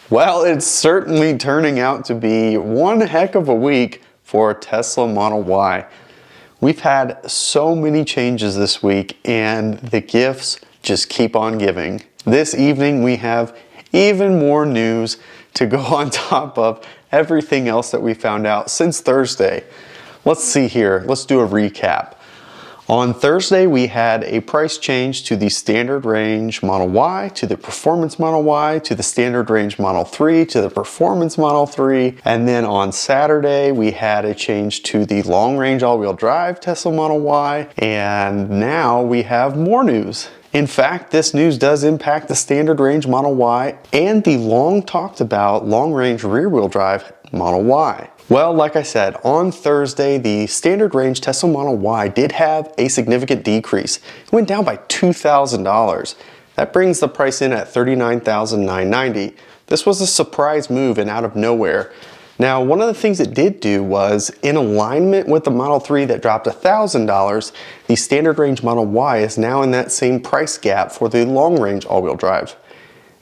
Well, it's certainly turning out to be one heck of a week for Tesla Model Y. We've had so many changes this week and the gifts just keep on giving. This evening we have even more news to go on top of everything else that we found out since Thursday. Let's see here, let's do a recap. On Thursday, we had a price change to the standard range Model Y, to the performance Model Y, to the standard range Model 3, to the performance Model 3. And then on Saturday, we had a change to the long range all-wheel drive Tesla Model Y. And now we have more news. In fact, this news does impact the standard range Model Y and the long talked about long range rear wheel drive Model Y. Well, like I said, on Thursday, the standard range Tesla Model Y did have a significant decrease. It went down by $2,000. That brings the price in at $39,990. This was a surprise move and out of nowhere. Now, one of the things it did do was, in alignment with the Model 3 that dropped $1,000, the standard range Model Y is now in that same price gap for the long range all-wheel drive.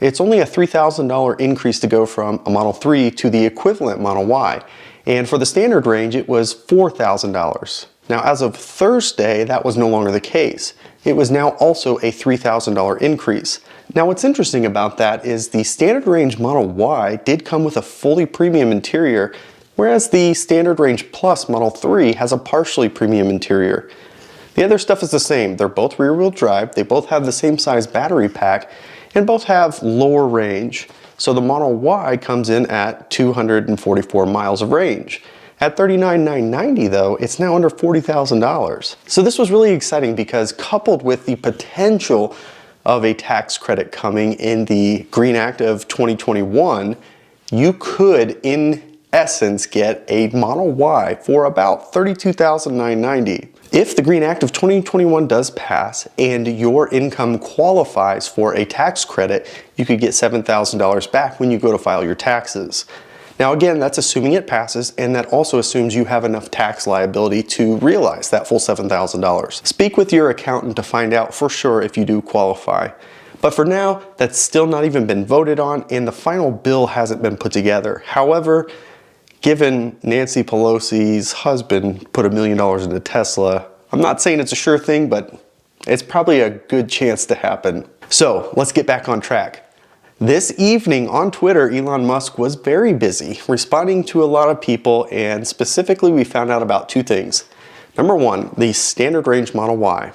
It's only a $3,000 increase to go from a Model 3 to the equivalent Model Y. And for the standard range, it was $4,000. Now, as of Thursday, that was no longer the case. It was now also a $3,000 increase. Now, what's interesting about that is the standard range Model Y did come with a fully premium interior, whereas the standard range Plus Model 3 has a partially premium interior. The other stuff is the same. They're both rear-wheel drive, they both have the same size battery pack, and both have lower range. So the Model Y comes in at 244 miles of range. At $39,990 though, it's now under $40,000. So this was really exciting because, coupled with the potential of a tax credit coming in the Green Act of 2021, you could in essence get a Model Y for about $32,990. If the Green Act of 2021 does pass and your income qualifies for a tax credit, you could get $7,000 back when you go to file your taxes. Now again, that's assuming it passes, and that also assumes you have enough tax liability to realize that full $7,000. Speak with your accountant to find out for sure if you do qualify. But for now, that's still not even been voted on, and the final bill hasn't been put together. However, given Nancy Pelosi's husband put $1 million into Tesla, I'm not saying it's a sure thing, but it's probably a good chance to happen. So let's get back on track. This evening on Twitter, Elon Musk was very busy responding to a lot of people, and specifically we found out about two things. Number one, the standard range Model Y.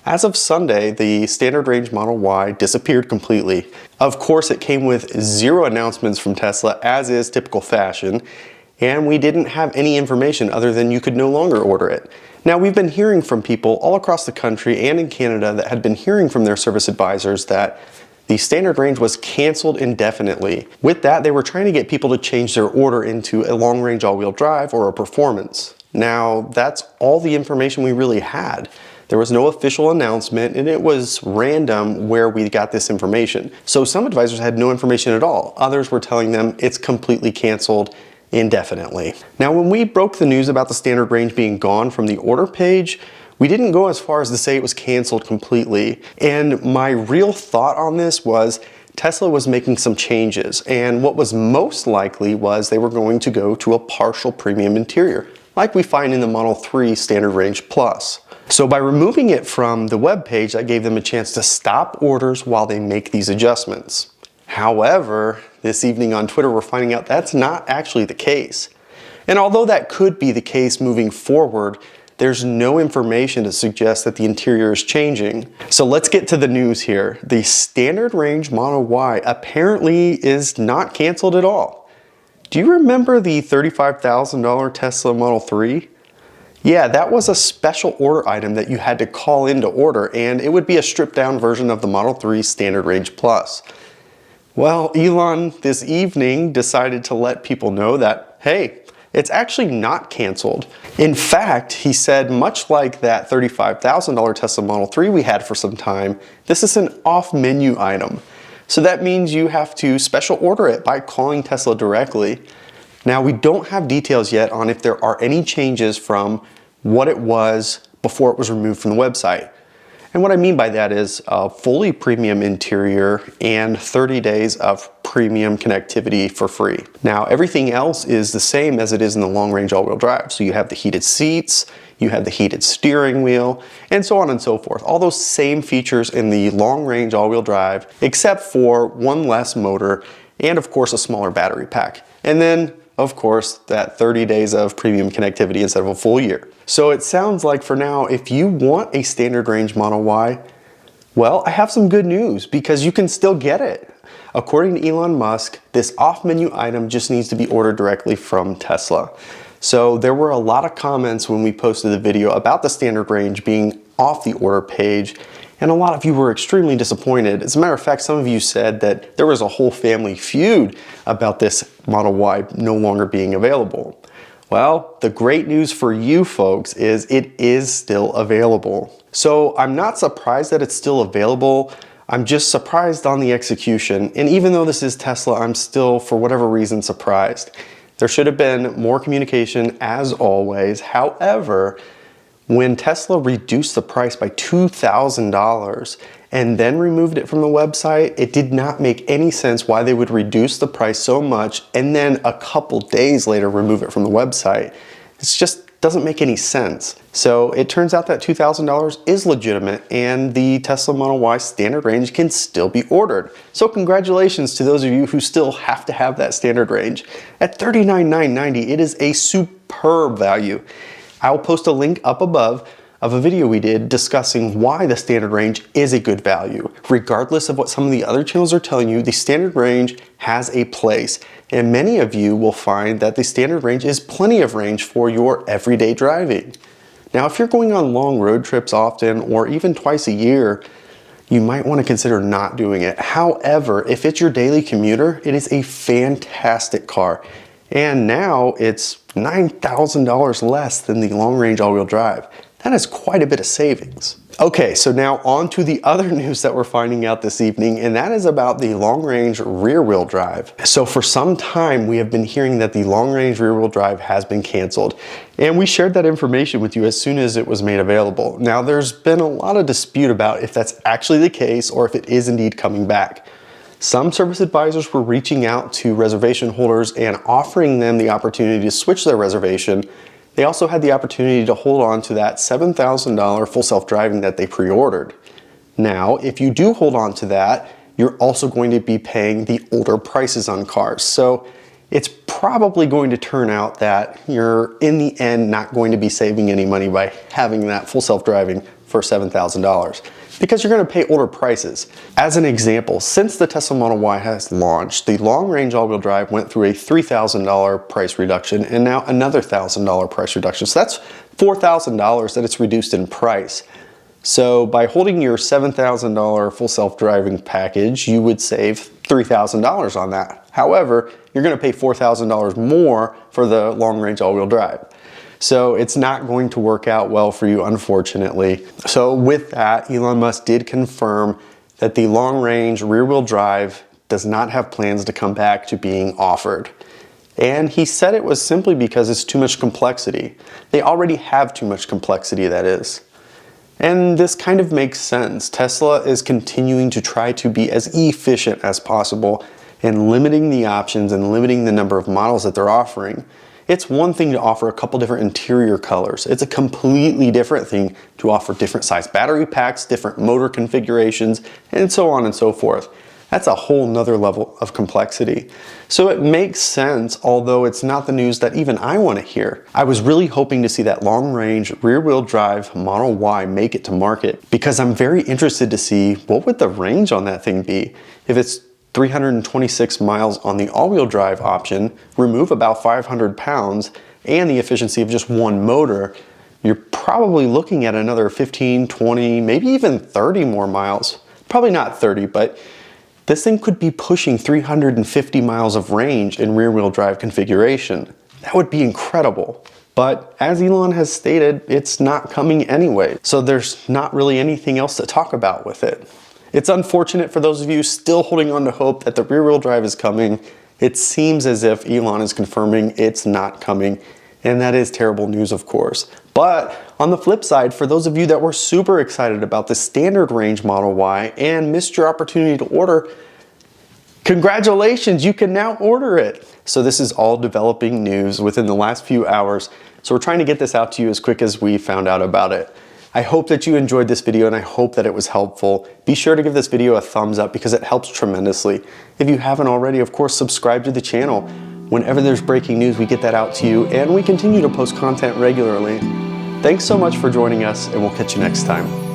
As of Sunday, the standard range Model Y disappeared completely. Of course, it came with zero announcements from Tesla, as is typical fashion, and we didn't have any information other than you could no longer order it. Now, we've been hearing from people all across the country and in Canada that had been hearing from their service advisors that the standard range was canceled indefinitely. With that, they were trying to get people to change their order into a long range all-wheel drive or a performance. Now, that's all the information we really had. There was no official announcement, and it was random where we got this information. So some advisors had no information at all. Others were telling them it's completely canceled indefinitely. Now, when we broke the news about the standard range being gone from the order page, we didn't go as far as to say it was canceled completely. And my real thought on this was Tesla was making some changes, and what was most likely was they were going to go to a partial premium interior, like we find in the Model 3 standard range Plus. So by removing it from the web page, that gave them a chance to stop orders while they make these adjustments. However, this evening on Twitter, we're finding out that's not actually the case. And although that could be the case moving forward, there's no information to suggest that the interior is changing. So let's get to the news here. The standard range Model Y apparently is not canceled at all. Do you remember the $35,000 Tesla Model 3? Yeah, that was a special order item that you had to call in to order, and it would be a stripped down version of the Model 3 standard range Plus. Well, Elon this evening decided to let people know that, hey, it's actually not canceled. In fact, he said, much like that $35,000 Tesla Model 3 we had for some time, this is an off-menu item. So that means you have to special order it by calling Tesla directly. Now, we don't have details yet on if there are any changes from what it was before it was removed from the website. And what I mean by that is a fully premium interior and 30 days of premium connectivity for free. Now, everything else is the same as it is in the long-range all-wheel drive. So you have the heated seats, you have the heated steering wheel, and so on and so forth. All those same features in the long-range all-wheel drive, except for one less motor and of course a smaller battery pack. And then of course that 30 days of premium connectivity instead of a full year. So it sounds like for now, if you want a standard range Model Y, well, I have some good news because you can still get it. According to Elon Musk, this off-menu item just needs to be ordered directly from Tesla. So there were a lot of comments when we posted the video about the standard range being off the order page, and a lot of you were extremely disappointed. As a matter of fact, some of you said that there was a whole family feud about this Model Y no longer being available. Well, the great news for you folks is it is still available. So I'm not surprised that it's still available. I'm just surprised on the execution. And even though this is Tesla, I'm still, for whatever reason, surprised. There should have been more communication as always. However, when Tesla reduced the price by $2,000 and then removed it from the website, it did not make any sense why they would reduce the price so much and then a couple days later remove it from the website. It just doesn't make any sense. So it turns out that $2,000 is legitimate and the Tesla Model Y standard range can still be ordered. So congratulations to those of you who still have to have that standard range. At $39,990, it is a superb value. I'll post a link up above of a video we did discussing why the standard range is a good value. Regardless of what some of the other channels are telling you, the standard range has a place. And many of you will find that the standard range is plenty of range for your everyday driving. Now, if you're going on long road trips often or even twice a year, you might want to consider not doing it. However, if it's your daily commuter, it is a fantastic car. And now it's $9,000 less than the long-range all-wheel drive. That is quite a bit of savings. Okay, so now on to the other news that we're finding out this evening, and that is about the long-range rear-wheel drive. So for some time, we have been hearing that the long-range rear-wheel drive has been canceled, and we shared that information with you as soon as it was made available. Now, there's been a lot of dispute about if that's actually the case or if it is indeed coming back. Some service advisors were reaching out to reservation holders and offering them the opportunity to switch their reservation. They also had the opportunity to hold on to that $7,000 full self-driving that they pre-ordered. Now, if you do hold on to that, you're also going to be paying the older prices on cars. So it's probably going to turn out that you're in the end not going to be saving any money by having that full self-driving for $7,000 because you're going to pay older prices. As an example, since the Tesla Model Y has launched, the long-range all-wheel drive went through a $3,000 price reduction and now another $1,000 price reduction. So that's $4,000 that it's reduced in price. So by holding your $7,000 full self-driving package, you would save $3,000 on that. However, you're going to pay $4,000 more for the long-range all-wheel drive. So it's not going to work out well for you, unfortunately. So with that, Elon Musk did confirm that the long-range rear-wheel drive does not have plans to come back to being offered. And he said it was simply because it's too much complexity. They already have too much complexity, that is. And this kind of makes sense. Tesla is continuing to try to be as efficient as possible and limiting the options and limiting the number of models that they're offering. It's one thing to offer a couple different interior colors. It's a completely different thing to offer different size battery packs, different motor configurations, and so on and so forth. That's a whole nother level of complexity. So it makes sense, although it's not the news that even I want to hear. I was really hoping to see that long-range rear-wheel drive Model Y make it to market because I'm very interested to see what would the range on that thing be. If it's 326 miles on the all-wheel drive option, remove about 500 pounds, and the efficiency of just one motor, you're probably looking at another 15, 20, maybe even 30 more miles. Probably not 30, but this thing could be pushing 350 miles of range in rear-wheel drive configuration. That would be incredible. But as Elon has stated, it's not coming anyway. So there's not really anything else to talk about with it. It's unfortunate for those of you still holding on to hope that the rear-wheel drive is coming. It seems as if Elon is confirming it's not coming, and that is terrible news, of course. But On the flip side, for those of you that were super excited about the standard range Model Y and missed your opportunity to order, congratulations, you can now order it. So this is all developing news within the last few hours. So we're trying to get this out to you as quick as we found out about it. I hope that you enjoyed this video and I hope that it was helpful. Be sure to give this video a thumbs up because it helps tremendously. If you haven't already, of course, subscribe to the channel. Whenever there's breaking news, we get that out to you and we continue to post content regularly. Thanks so much for joining us and we'll catch you next time.